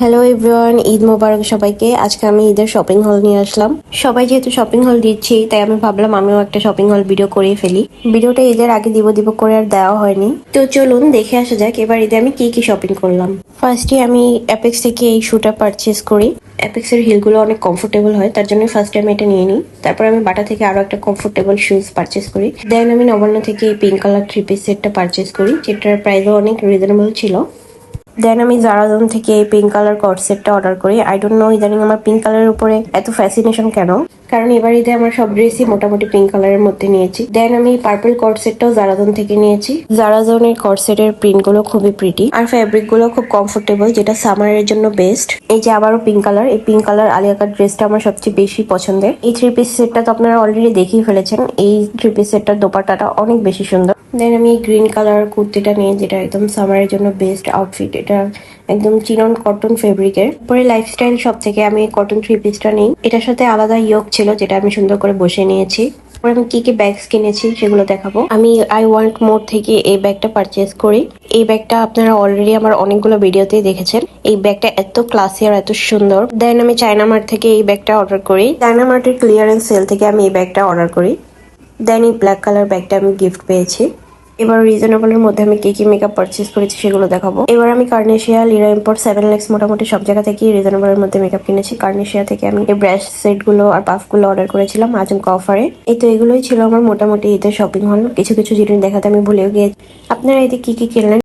Hello everyone, Eid মোবারক সবাইকে। আজকে আমি ঈদের শপিং হল নিয়ে আসলাম। সবাই যেহেতু শপিং হল দিচ্ছি, তাই আমি ভাবলাম আমিও একটা শপিং হল ভিডিও করে ফেলি। ভিডিওটা ঈদের আগে দিব দিব করে আর দেওয়া হয়নি। তো চলুন দেখে আসা যাক এবার ঈদে আমি কি কি শপিং করলাম। ফার্স্টে আমি অ্যাপেক্স থেকে এই শুটা পারচেস করি। অ্যাপেক্স এর হিলগুলো অনেক কমফোর্টেবল হয়, তার জন্য ফার্স্টে আমি এটা নিয়ে নিই। তারপর আমি বাটা থেকে আরো একটা কমফোর্টেবল শুজ পারচেস করি। দেন আমি নবান্ন থেকে এই পিঙ্ক কালার 3 পিস সেটটা পারচেস করি, যেটার প্রাইসও অনেক রিজনেবল ছিল। দেন আমি জারাদন থেকে এই পিঙ্ক কালার কট সেটটা অর্ডার করি। আই ডোন্ট নো ইদানিং আমার পিঙ্ক কালারের উপরে এত ফ্যাসিনেশন কেন, কারণ এবার ঈদে আমার সব ড্রেসই মোটামুটি পিঙ্ক কালারের মধ্যে নিয়েছি। দেন আমি পার্পল কট সেটটাও জারাদন থেকে নিয়েছি। জারাদনের কট সেটের প্রিন্ট গুলো খুবই প্রিটি আর ফ্যাব্রিক গুলো খুব কমফোর্টেবল, যেটা সামারের জন্য বেস্ট। এই যে আবারও পিঙ্ক কালার, এই পিঙ্ক কালার আলিয়া কাট ড্রেসটা আমার সবচেয়ে বেশি পছন্দের। এই 3 পিস সেটটা তো আপনারা অলরেডি দেখিয়ে ফেলেছেন। এই 3 পিস সেটটার দোপাট্টাটা অনেক বেশি সুন্দর। দেন আমি এই গ্রিন কালার কুর্তিটা নিয়ে, যেটা একদম সামারের জন্য বেস্ট আউটফিট। এটা একদম চিনন কটন ফেব্রিকের পরে লাইফস্টাইল সব থেকে আমি কটন 3 পিসটা নিই। এটার সাথে আলাদা ইয়োক ছিল, যেটা আমি সুন্দর করে বসে নিয়েছি। পরে আমি কি কি ব্যাগস কিনেছি সেগুলো দেখাবো। আমি আই ওয়ান্ট মোর থেকে এই ব্যাগটা পারচেস করি। এই ব্যাগটা আপনারা অলরেডি আমার অনেকগুলো ভিডিওতেই দেখেছেন। এই ব্যাগটা এত ক্লাসি আর এত সুন্দর। দেন আমি চায়না মার্ট থেকে এই ব্যাগটা অর্ডার করি। চায়না মার্টের ক্লিয়ারেন্স সেল থেকে আমি এই ব্যাগটা অর্ডার করি। দেন এই ব্ল্যাক কালার ব্যাগটা আমি গিফট পেয়েছি। এবার রিজনেবলের মধ্যে আমি কি কি মেকআপ পারচেস করেছি সেগুলো দেখাবো। এবার আমি কার্নেশিয়া, লিরা ইম্পোর্ট, 7 লাক্স মোটামুটি সব জায়গা থেকেই রিজনেবলের মধ্যে মেকআপ কিনেছি। কার্নেশিয়া থেকে আমি এই ব্রাশ সেট গুলো আর পাফ গুলো অর্ডার করেছিলাম আজমকা অফারে। এই তো এগুলোই ছিল আমার মোটামুটি ঈদের শপিং হল। কিছু কিছু জিনিস দেখাতে আমি ভুলেও গিয়েছি। আপনারা এতে কি কি কিনলেন